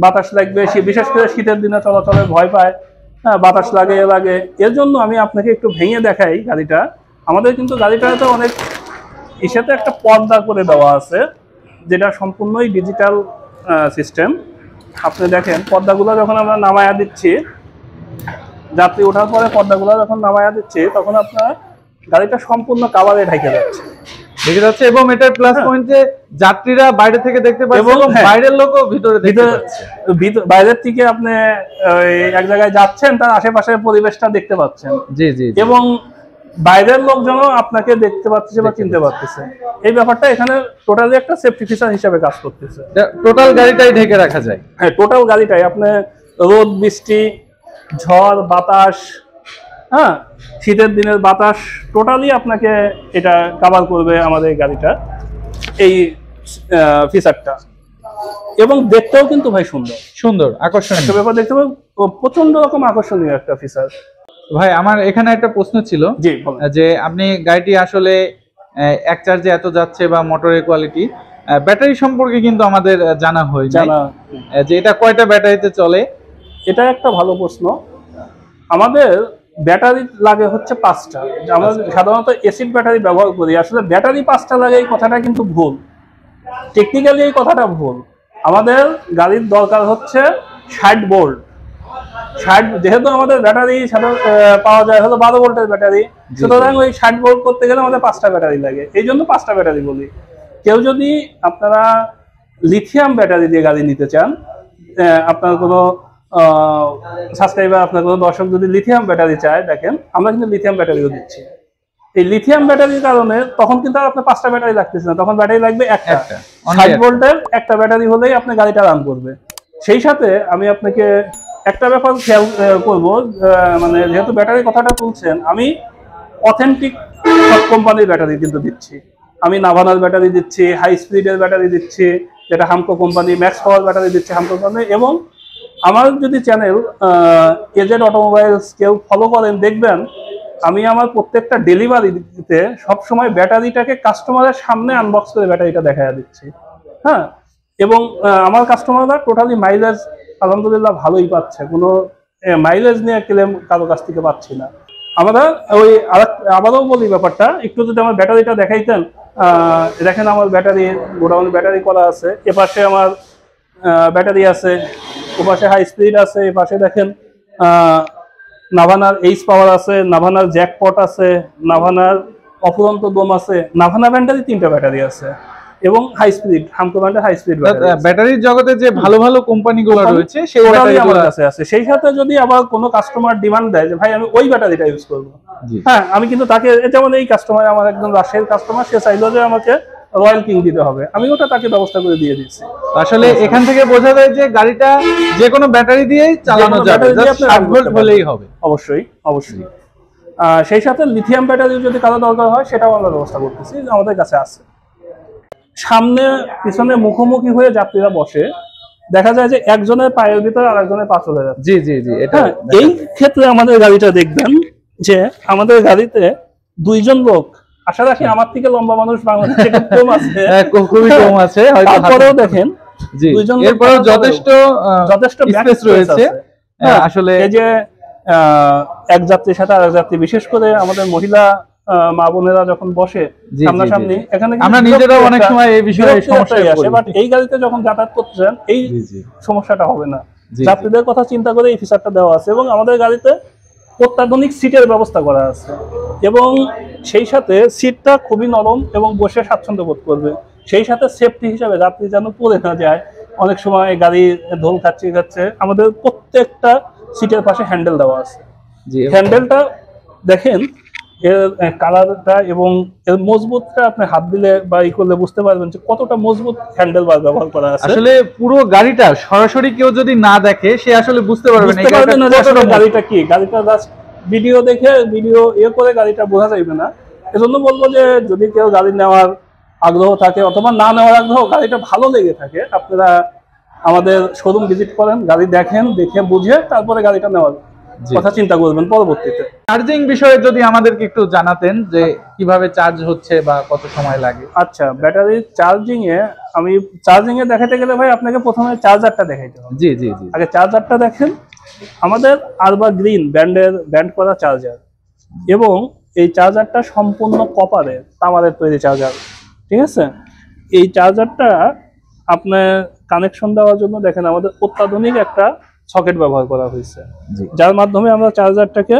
বাতাস লাগবে, বিশেষ করে শীতের দিনে চলাচলে ভয় পায়, হ্যাঁ, বাতাস লাগে। এর জন্য আমি আপনাকে একটু ভেঙে দেখাই গাড়িটা। আমাদের কিন্তু গাড়িটাতে অনেক ইসেতে একটা পর্দা করে দেওয়া আছে, যেটা সম্পূর্ণই ডিজিটাল সিস্টেম। আপনি দেখেন পর্দাগুলো যখন আমরা নামায়া দিচ্ছি, যাত্রী ওঠার পরে পর্দাগুলো যখন নামায়া দিচ্ছি, তখন আপনার গাড়িটা সম্পূর্ণ কাভারে ঢেকে যাচ্ছে এবং এটার প্লাস পয়েন্ট যে যাত্রীরা বাইরে থেকে দেখতে পাচ্ছে এবং বাইরের লোকও বাইরের থেকে আপনি এক জায়গায় যাচ্ছেন, তার আশেপাশের পরিবেশটা দেখতে পাচ্ছেন। জি জি। এবং বাইরের লোকজনও আপনাকে দেখতে পাচ্ছে বা চিনতে পারতেছে। এই ব্যাপারটা এখানে টোটালি একটা সেফটি ফিচার হিসেবে কাজ করতেছে। টোটাল গাড়িটাই ঢেকে রাখা যায়। হ্যাঁ, টোটাল গাড়িটাই আপনি রোদ, বৃষ্টি, ঝড়, বাতাস, হ্যাঁ, শীতের দিনের বাতাস, টোটালি আপনাকে এটা কভার করবে আমাদের গাড়িটা, এই ফিচারটা। এবং দেখতেও কিন্তু ভাই সুন্দর আকর্ষণীয় একটা ব্যাপার, দেখতে পাবেন প্রচন্ড রকম আকর্ষণীয় একটা ফিচার। ভাই আমার এখানে একটা প্রশ্ন ছিল যে আপনি গাড়িটি আসলে এক চার্জে এত যাচ্ছে বা মোটরের কোয়ালিটি, ব্যাটারি সম্পর্কে কিন্তু আমাদের জানা হয় যে এটা কয়টা ব্যাটারিতে চলে। এটা একটা ভালো প্রশ্ন। আমাদের ব্যাটারি লাগে হচ্ছে 5টা। আমরা সাধারণত এসিড ব্যাটারি ব্যবহার করি, আসলে ব্যাটারি 5টা লাগে এই কথাটা কিন্তু ভুল, টেকনিক্যালি এই কথাটা ভুল। আমাদের গাড়ির দরকার হচ্ছে 60 ভোল্ট। যেহেতু আমাদের ব্যাটারি পাওয়া যায় হলো 12 ভোল্টের ব্যাটারি, সুতরাং ওই 60 ভোল্ট করতে গেলে আমাদের 5টা ব্যাটারি লাগে, এই জন্য 5টা ব্যাটারি বলি। কেউ যদি আপনারা লিথিয়াম ব্যাটারি দিয়ে গাড়ি নিতে চান, আপনার কোনো সাবস্ক্রাইবার, আপনার কোনো দর্শক যদি লিথিয়াম ব্যাটারি চায়, দেখেন আমরা কিন্তু লিথিয়াম ব্যাটারিও দিচ্ছি। এই লিথিয়াম ব্যাটারির কারণে তখন কিন্তু আর আপনার 5টা ব্যাটারি লাগতেছে না, তখন ব্যাটারি লাগবে একটা 60 ভোল্টের একটা ব্যাটারি হলেই আপনার গাড়িটা রান করবে। সেই সাথে আমি আপনাকে একটা ব্যাপার খেয়াল করবো, মানে যেহেতু ব্যাটারির কথাটা তুলছেন, আমি অথেন্টিক সব কোম্পানির ব্যাটারি কিন্তু দিচ্ছি। আমি নাভানার ব্যাটারি দিচ্ছি, হাই স্পিডের ব্যাটারি দিচ্ছি যেটা হামকো কোম্পানি, ম্যাক্স পাওয়ার ব্যাটারি দিচ্ছি হামকো কোম্পানি। এবং আমার যদি চ্যানেল এজেড অটোমোবাইলস কেউ ফলো করেন, দেখবেন আমি আমার প্রত্যেকটা ডেলিভারিতে সবসময় ব্যাটারিটাকে কাস্টমারের সামনে আনবক্স করে ব্যাটারিটা দেখা দিচ্ছি। হ্যাঁ, এবং আমার কাস্টমাররা টোটালি মাইলেজ আলহামদুলিল্লাহ ভালোই পাচ্ছে, কোনো মাইলেজ নিয়ে ক্লেম কারো কাছ থেকে পাচ্ছি না। আমরা ওই আবারও বলি ব্যাপারটা, একটু যদি আমার ব্যাটারিটা দেখাইতেন। দেখেন আমার ব্যাটারি, গোডাউনে ব্যাটারি করা আছে, এপাশে আমার ব্যাটারি আছে, ওপাশে হাই স্পিড আছে, এপাশে দেখেন নাভানার এইচ পাওয়ার আছে, নাভানার জ্যাকপট আছে, নাভানার অফুরন্ত দম আছে, নাভানা ব্যাটারি 3টা ব্যাটারি আছে এবং হাই স্পিড, হামকো ব্র্যান্ডের হাই স্পিড ব্যাটারির জগতে যে ভালো ভালো কোম্পানিগুলো রয়েছে সেই ব্যাটারি আমার কাছে আছে। সেই সাথে যদি আবার কোনো কাস্টমার ডিমান্ড দেয় যে ভাই আমি ওই ব্যাটারিটা ইউজ করব, হ্যাঁ, আমি কিন্তু তাকে, যেমন এই কাস্টমার আমার একদম রাজশাহীর কাস্টমার, সে চাইলো যে আমাকে রয়্যাল কিং দিতে হবে, আমি ওটা তাকে ব্যবস্থা করে দিয়ে দিচ্ছি। আসলে এখান থেকে বোঝা যায় যে গাড়িটা যে কোনো ব্যাটারি দিয়েই চালানো যাবে, 60 ভোল্ট হলেই হবে। অবশ্যই। সেই সাথে লিথিয়াম ব্যাটারি যদি কারো দরকার হয় সেটাও আমরা ব্যবস্থা করতেছি, আমাদের কাছে আছে। সামনে পিছনে মুখোমুখি হয়ে যাত্রীরা বসে, দেখা যায় যে একজনের পায়ের ভিতরে আরেকজনের পা চলে যাচ্ছে। জি জি জি। এই ক্ষেত্রে আমাদের গাড়িটা দেখবেন যে আমাদের গাড়িতে 2জন লোক, আশা রাখি আমার থেকে লম্বা মানুষ বাংলাদেশে কম আছে, খুবই কম আছে, তারপরেও দেখেন জি, দুইজন এরপরে যথেষ্ট স্পেস রয়েছে আসলে। এই যে এক যাত্রীর সাথে আরেক যাত্রী, বিশেষ করে আমাদের মহিলা মা বোনেরা যখন বসে সামনাসামনি, এখানে আমরা নিজেরাও অনেক সময় এই বিষয়ে সমস্যায় পড়ি, বাট এই গাড়িতে যখন যাতায়াত করছেন এই সমস্যাটা হবে না। যাত্রীদের কথা চিন্তা করে এই ফিচারটা দেওয়া আছে, এবং আমাদের গাড়িতে অত্যাধুনিক সিটের ব্যবস্থা করা আছে, এবং সেই সাথে সিটটা খুবই নরম এবং বসে স্বাচ্ছন্দ্য বোধ করবে। সেই সাথে সেফটি হিসাবে যাত্রী যেন পড়ে না যায়, অনেক সময় গাড়ি ধোল খাচ্ছে, আমাদের প্রত্যেকটা সিটের পাশে হ্যান্ডেল দেওয়া আছে। হ্যান্ডেলটা দেখেন, এর কালারটা এবং এর মজবুতটা আপনি হাত দিলে বা ই করলে বুঝতে পারবেন যে কতটা মজবুত হ্যান্ডেল বার ব্যবহার করা আছে। আসলে পুরো গাড়িটা সরাসরি কেউ যদি না দেখে সে আসলে বুঝতে পারবে না গাড়িটা কি। গাড়িটা জাস্ট ভিডিও দেখে ভিডিও করে গাড়িটা বোঝা যাবে না। এজন্য বলবো যে যদি কেউ গাড়ি নেওয়ার আগ্রহ থাকে অথবা না নেওয়ার আগ্রহ, গাড়িটা ভালো লেগে থাকে, আপনারা আমাদের শোরুম ভিজিট করেন, গাড়ি দেখেন, দেখে বুঝে তারপরে গাড়িটা নেওয়ার কথা চিন্তা করবেন পরবর্তীতে। চার্জিং বিষয়ে যদি আমাদেরকে একটু জানাতেন যে কিভাবে চার্জ হচ্ছে বা কত সময় লাগে। আচ্ছা, ব্যাটারি চার্জিং এ দেখাতে গেলে ভাই আপনাকে প্রথমে চার্জারটা দেখাইতে হবে। জি জি জি, আগে চার্জারটা দেখেন। আমাদের আরবা গ্রিন ব্যান্ড করা চার্জার, এবং এই চার্জারটা সম্পূর্ণ কপারের তামারের তৈরি চার্জার, ঠিক আছে। এই চার্জারটা আপনার কানেকশন দেওয়ার জন্য দেখেন আমাদের অত্যাধুনিক একটা সকেট ব্যবহার করা হয়েছে, যার মাধ্যমে আমরা চার্জারটাকে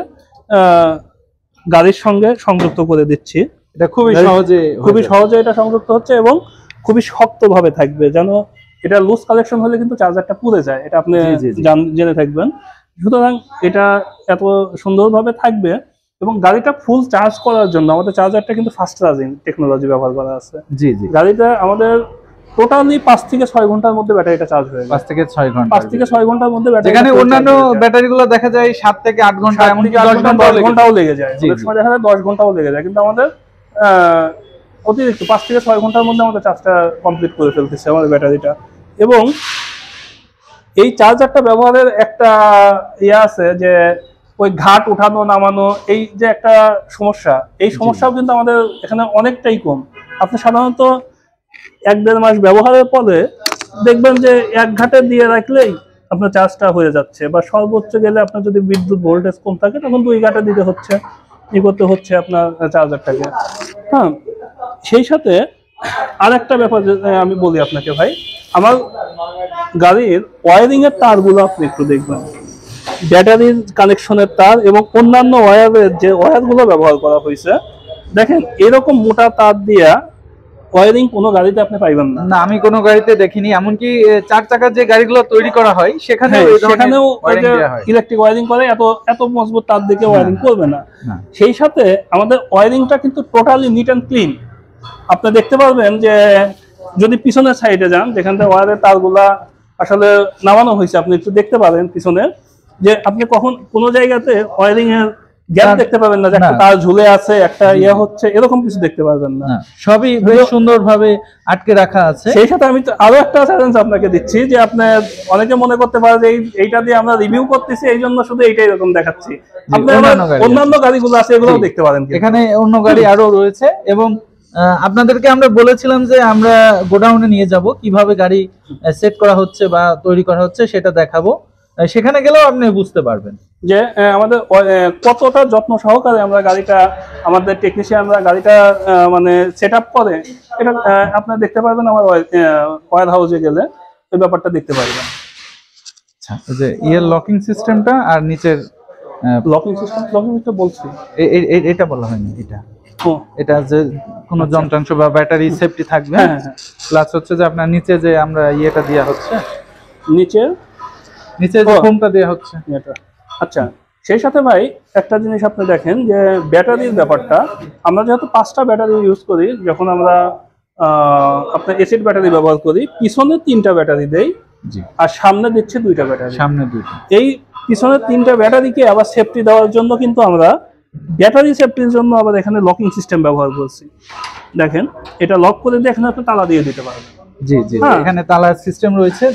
গাড়ির সঙ্গে সংযুক্ত করে দিচ্ছি। এটা খুবই সহজে এটা সংযুক্ত হচ্ছে, এবং খুবই শক্তভাবে থাকবে, যেন এটা লুজ কালেকশন হলে কিন্তু চার্জারটা পুড়ে যায়, এটা আপনি জেনে থাকবেন। সুতরাং এটা এত সুন্দরভাবে থাকবে, এবং গাড়িটা ফুল চার্জ করার জন্য আমাদের চার্জারটা কিন্তু ফাস্ট চার্জিং টেকনোলজি ব্যবহার করা আছে। জি জি, গাড়িটা আমাদের টোটালি 5 থেকে 6 ঘন্টার মধ্যে ব্যাটারিটা চার্জ হয়ে যায়। 5 থেকে 6 ঘন্টা, 5 থেকে 6 ঘন্টার মধ্যে ব্যাটারি। যেখানে অন্যান্য ব্যাটারিগুলো দেখা যায় 7 থেকে 8 ঘন্টা, এমনকি 10 ঘন্টাও লেগে যায়, অনেক সময় দেখা যায় 10 ঘন্টাও লেগে যায়, কিন্তু আমাদের অতিরিক্ত 5 থেকে 6 ঘন্টার মধ্যে আমাদের চার্জটা কমপ্লিট করে ফেলতেছে আমাদের ব্যাটারিটা। এবং এই চার্জারটা ব্যবহারের একটা আছে যে ওই ঘাট উঠানো নামানো, এই যে একটা সমস্যা, এই সমস্যাও কিন্তু আমাদের এখানে অনেকটাই কম। আপনি সাধারণত 1-1.5 মাস ব্যবহারের পরে দেখবেন যে এক ঘাটে দিয়ে রাখলেই আপনার চার্জটা হয়ে যাচ্ছে, বা সর্বোচ্চ গেলে আপনার যদি বিদ্যুৎ ভোল্টেজ কম থাকে তখন 2 ঘাটে দিতে হচ্ছে, করতে হচ্ছে আপনার চার্জারটাকে। হ্যাঁ, সেই সাথে আর একটা ব্যাপার আমি বলি আপনাকে ভাই, আমার গাড়ির ওয়ারিং এর তারগুলো আপনি একটু দেখবেন, ব্যাটারির কানেকশনের তার এবং অন্যান্য ওয়্যারের যে ওয়্যারগুলো ব্যবহার করা হয়েছে, দেখেন এরকম মোটা তার দিয়া ওয়্যারিং কোনো গাড়িতে আপনি পাইবেন না। না, আমি কোনো গাড়িতে দেখিনি, এমনকি 4 চাকার যে গাড়িগুলো তৈরি করা হয় সেখানেও ইলেকট্রিক ওয়্যারিং করে, এত মজবুত তার দিকে ওয়্যারিং করবে না। সেই সাথে আমাদের ওয়্যারিংটা কিন্তু টোটালি নিট অ্যান্ড ক্লিন। আপনি দেখতে পারবেন যে যদি পিছনের সাইডে যান, যেখান থেকে ওয়্যারের তারগুলা আসলে নামানো হয়েছে, আপনি একটু দেখতে পাবেন পিছনে, যে আপনি কখন কোনো জায়গাতে ওয়্যারিং এর গ্যাপ দেখতে পাবেন না, যে একটা তার ঝুলে আছে, একটা হচ্ছে, এরকম কিছু দেখতে পারবেন না। সবই বেশ সুন্দরভাবে আটকে রাখা আছে। সেই সাথে আমি আরো একটা চ্যালেঞ্জ আপনাকে দিচ্ছি, যে আপনি অনেকে মনে করতে পারে যে এইটা দিয়ে আমরা রিভিউ করতেছি, এই জন্য শুধু এইটাই এরকম দেখাচ্ছি। আপনি অন্যান্য গাড়িগুলো আছে, এগুলোও দেখতে পারেন, এখানে অন্য গাড়ি আরো রয়েছে। এবং আপনাদেরকে আমরা বলেছিলাম যে আমরা গোডাউনে নিয়ে যাব, কিভাবে গাড়ি সেট করা হচ্ছে বা তৈরি করা হচ্ছে সেটা দেখাবো, সেখানে গেলেও আপনি বুঝতে পারবেন যে আমাদের কতটা যত্ন সহকারে আমরা গাড়িটা, আমাদের টেকনিশিয়ানরা গাড়িটা মানে সেট আপ করে। এটা আপনারা দেখতে পারবেন আমার ওয়্যার হাউসে গেলে এই ব্যাপারটা দেখতে পারবেন। আচ্ছা, যে লকিং সিস্টেমটা আর নিচের লকিং সিস্টেম বলছি, এটা বলা হয়নি, এটা যে কোনো যন্ত্রাংশ বা ব্যাটারি সেফটি থাকবে, প্লাস হচ্ছে যে আপনার নিচে যে আমরা ইয়েটা দেয়া হচ্ছে, নিচে যে ফোমটা দেয়া হচ্ছে এটা। আচ্ছা, সেই সাথে ভাই একটা জিনিস আপনি দেখেন যে ব্যাটারির ব্যাপারটা, আমরা যেহেতু 5টা ব্যাটারি ইউজ করি, যখন আমরা আপনার এসিড ব্যাটারি ব্যবহার করি, পিছনে 3টা ব্যাটারি দেই, আর সামনে দিচ্ছে 2টা ব্যাটারি। এই পিছনে 3টা ব্যাটারিকে আবার সেফটি দেওয়ার জন্য কিন্তু আমরা ব্যাটারি সেফটির জন্য আবার এখানে লকিং সিস্টেম ব্যবহার করছি। দেখেন, এটা লক করে দিয়ে এখানে আপনি তালা দিয়ে দিতে পারবেন। জি জি, এখানে তালা সিস্টেম রয়েছে,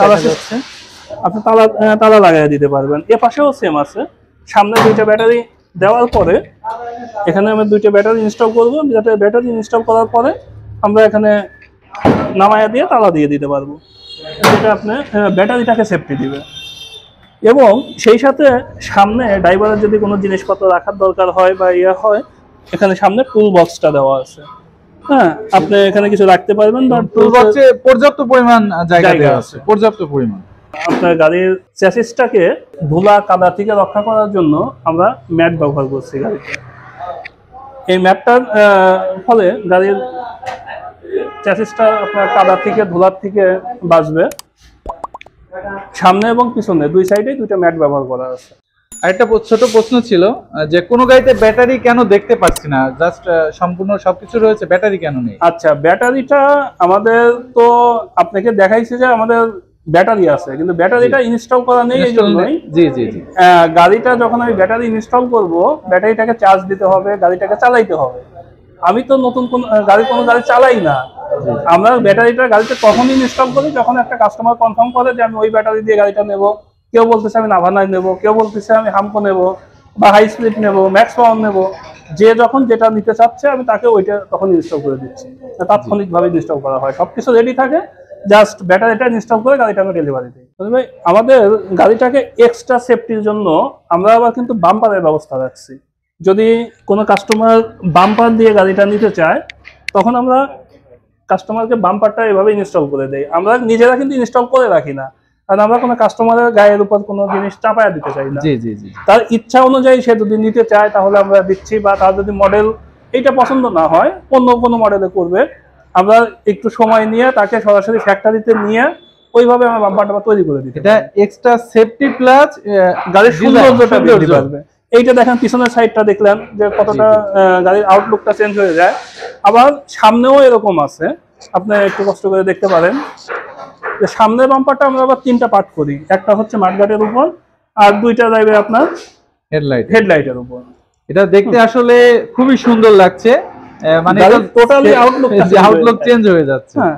আপনি তালা লাগিয়ে দিতে পারবেন। এ পাশেও সেম আছে, সামনে 2টা ব্যাটারি দেওয়ার পরে এখানে আমরা 2টা ব্যাটারি ইনস্টল করবো, ব্যাটারি ইনস্টল করার পরে আমরা এখানে নামায়া দিয়ে তালা দিয়ে দিতে পারবো। যেটা আপনার ব্যাটারিটাকে সেফটি দিবে। এবং সেই সাথে সামনে ড্রাইভারের যদি কোনো জিনিসপত্র রাখার দরকার হয় বা ইয়ে হয়, এখানে সামনে টুল বক্সটা দেওয়া আছে। হ্যাঁ, আপনি এখানে কিছু রাখতে পারবেন বা টুল বক্সে পর্যাপ্ত পরিমাণ জায়গা দেওয়া আছে, পর্যাপ্ত পরিমাণ। আপনার গাড়ির চ্যাসিসটাকে ধুলা কাদা থেকে রক্ষা করার জন্য আমরা ম্যাট ব্যবহার করছি গাড়িতে। এই ম্যাটটার ফলে গাড়ির চ্যাসিসটা আপনার কাদা থেকে ধুলার থেকে বাঁচবে। সামনে এবং পিছনে দুই সাইডে দুইটা ম্যাট ব্যবহার করা আছে। আরেকটা ছোট প্রশ্ন ছিল যে কোনো গাড়িতে ব্যাটারি কেন দেখতে পাচ্ছি না, জাস্ট সম্পূর্ণ সবকিছু রয়েছে, ব্যাটারি কেন নেই? আচ্ছা, ব্যাটারিটা আমাদের তো আপনাকে দেখাইছে যে আমাদের ব্যাটারি আছে, কিন্তু ব্যাটারিটা ইনস্টল করা নেই। এই জন্যই জি জি জি, গাড়িটা যখন আমি ব্যাটারি ইনস্টল করব, ব্যাটারিটাকে চার্জ দিতে হবে, গাড়িটাকে চালাইতে হবে। আমি তো নতুন কোনো গাড়ি চালাই না। আমরা ব্যাটারিটা গাড়িতে তখন ইনস্টল করি যখন একটা কাস্টমার কনফার্ম করে যে আমি ওই ব্যাটারি দিয়ে গাড়িটা নেব। কেউ বলতেছে আমি নাভানাই নেব, কেউ বলতেছে আমি হামকো নেব বা হাই স্পিড নেব, ম্যাক্স পাওয়ার নেব। যে যখন যেটা নিতে চাচ্ছে আমি তাকে ওইটা তখন ইনস্টল করে দিচ্ছি। তাৎক্ষণিকভাবে ইনস্টল করা হয়, সবকিছু রেডি থাকে, জাস্ট ব্যাটারিটা ইনস্টল করে গাড়িটাকে ডেলিভারি দিই। ভাই, আমাদের গাড়িটাকে এক্সট্রা সেফটির জন্য আমরা আবার কিন্তু বাম্পারের ব্যবস্থা রাখছি। যদি কোনো কাস্টমার বাম্পার দিয়ে গাড়িটা নিতে চায়, তখন আমরা কাস্টমারকে বাম্পারটা এভাবে ইনস্টল করে দেই। আমরা নিজেরা কিন্তু ইনস্টল করে রাখি না, কারণ আমরা কোনো কাস্টমারের গায়ের উপর কোনো জিনিস চাপায়া দিতে চাই না। জি জি জি, তার ইচ্ছা অনুযায়ী সে যদি নিতে চায় তাহলে আমরা দিচ্ছি, বা তার যদি মডেল এইটা পছন্দ না হয় অন্য কোনো মডেলে করবে, আমরা একটু সময় নিয়ে তাকে সরাসরি ফ্যাক্টরিতে নিয়ে ওইভাবে আমরা বাম্পারটা তৈরি করে দিই। এটা এক্সট্রা সেফটি প্লাস গাড়ির সৌন্দর্যটা বৃদ্ধি পাবে। এইটা দেখেন, পিছনের সাইডটা দেখলেন যে কতটা গাড়ির আউটলুকটা চেঞ্জ হয়ে যায়। আবার সামনেও এরকম আছে, আপনি একটু কষ্ট করে দেখতে পারেন যে সামনের বাম্পারটা আমরা আবার তিনটা পার্ট করি। একটা হচ্ছে মাঠগাটের উপর, আর দুইটা যাবে আপনার হেডলাইটের উপর। এটা দেখতে আসলে খুবই সুন্দর লাগছে, মানে টোটালি আউটলুক চেঞ্জ হয়ে যাচ্ছে। হ্যাঁ,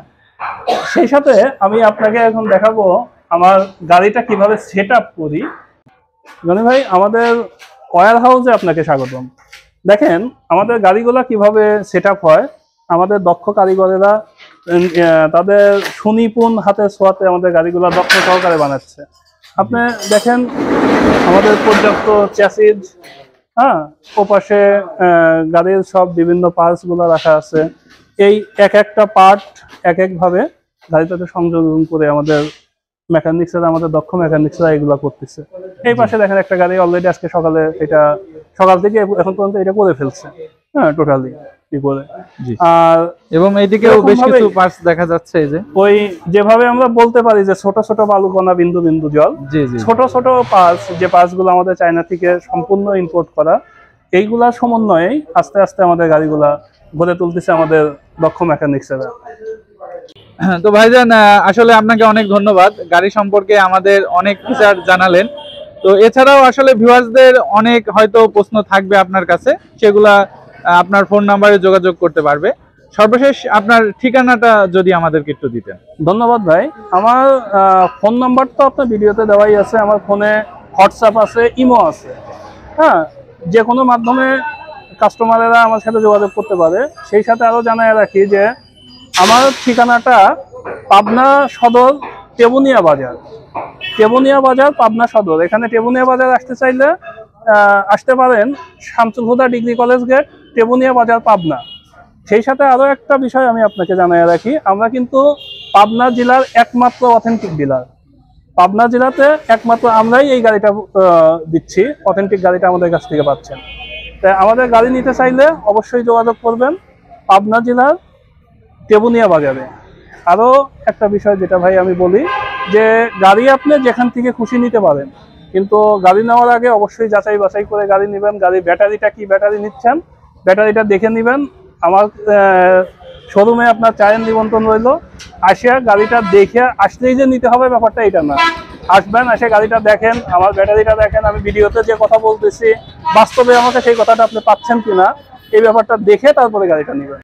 সেই সাথে আমি আপনাকে এখন দেখাবো আমার গাড়িটা কিভাবে সেট আপ করি। মানে ভাই, আমাদের ওয়্যার হাউসে আপনাকে স্বাগতম। দেখেন আমাদের গাড়িগুলা কিভাবে সেট আপ হয়। আমাদের দক্ষ কারিগরেরা তাদের সুনিপুণ হাতের ছোঁয়াতে আমাদের গাড়িগুলা দক্ষ সহকারে বানাচ্ছে। আপনি দেখেন আমাদের পর্যাপ্ত চ্যাসিজ, হ্যাঁ, ওপাশে গাড়ির সব বিভিন্ন পার্টস গুলো রাখা আছে। এই এক একটা পার্ট এক একভাবে গাড়িটাতে সংযোজন করে আমাদের মেকানিক্সরা, আমাদের দক্ষ মেকানিক্সরা এগুলা করতেছে। এই পাশে দেখেন একটা গাড়ি অলরেডি আজকে সকালে, এটা সকাল থেকে এখন পর্যন্ত এটা করে ফেলছে, হ্যাঁ, টোটালি কি করে। আর এবং এইদিকেও বেশ কিছু পার্টস দেখা যাচ্ছে। এই যে ওই যেভাবে আমরা বলতে পারি যে ছোট ছোট বালুকণা, বিন্দু বিন্দু জল, ছোট ছোট পার্টস, যে পার্টস গুলো আমাদের চায়না থেকে সম্পূর্ণ ইম্পোর্ট করা, এইগুলা সমন্বয়ে আস্তে আস্তে আমাদের গাড়িগুলা গড়ে তুলতেছে আমাদের দক্ষ মেকানিক্সরা। তো ভাইজান, আসলে আপনাকে অনেক ধন্যবাদ, গাড়ি সম্পর্কে আমাদের অনেক ফিচার জানালেন। তো এছাড়াও আসলে ভিউয়ার্সদের অনেক হয়তো প্রশ্ন থাকবে আপনার কাছে, সেগুলা আপনার ফোন নাম্বারে যোগাযোগ করতে পারবে। সর্বশেষ আপনার ঠিকানাটা যদি আমাদেরকে একটু দিতেন। ধন্যবাদ ভাই। আমার ফোন নাম্বার তো আপনার ভিডিওতে দেওয়াই আছে। আমার ফোনে হোয়াটসঅ্যাপ আছে, ইমো আছে। হ্যাঁ, যে কোনো মাধ্যমে কাস্টমারেরা আমার সাথে যোগাযোগ করতে পারে। সেই সাথে আরও জানাই রাখি যে আমার ঠিকানাটা পাবনা সদর, টেবুনিয়া বাজার। টেবুনিয়া বাজার, পাবনা সদর। এখানে টেবুনিয়া বাজার আসতে চাইলে আসতে পারেন শামসুল হুদা ডিগ্রি কলেজ গেট, টেবুনিয়া বাজার, পাবনা। সেই সাথে আরও একটা বিষয় আমি আপনাকে জানাই রাখি, আমরা কিন্তু পাবনা জেলার একমাত্র অথেন্টিক ডিলার। পাবনা জেলাতে একমাত্র আমরাই এই গাড়িটা দিচ্ছি, অথেন্টিক গাড়িটা আমাদের কাছ থেকে পাচ্ছেন। তাই আমাদের গাড়ি নিতে চাইলে অবশ্যই যোগাযোগ করবেন পাবনা জেলার টেবুনিয়া বাজারে। আরও একটা বিষয় যেটা ভাই আমি বলি, যে গাড়ি আপনি যেখান থেকে খুশি নিতে পারেন, কিন্তু গাড়ি নেওয়ার আগে অবশ্যই যাচাই বাছাই করে গাড়ি নেবেন। গাড়ির ব্যাটারিটা কি ব্যাটারি নিচ্ছেন, ব্যাটারিটা দেখে নেবেন। আমার শোরুমে আপনার চায়ের নিমন্ত্রণ রইল। আসিয়া গাড়িটা দেখে আসলেই যে নিতে হবে ব্যাপারটা এটা না। আসবেন, এসে গাড়িটা দেখেন, আমার ব্যাটারিটা দেখেন, আমি ভিডিওতে যে কথা বলতেছি বাস্তবে আমাকে সেই কথাটা আপনি পাচ্ছেন কিনা, এই ব্যাপারটা দেখে তারপরে গাড়িটা নেবেন।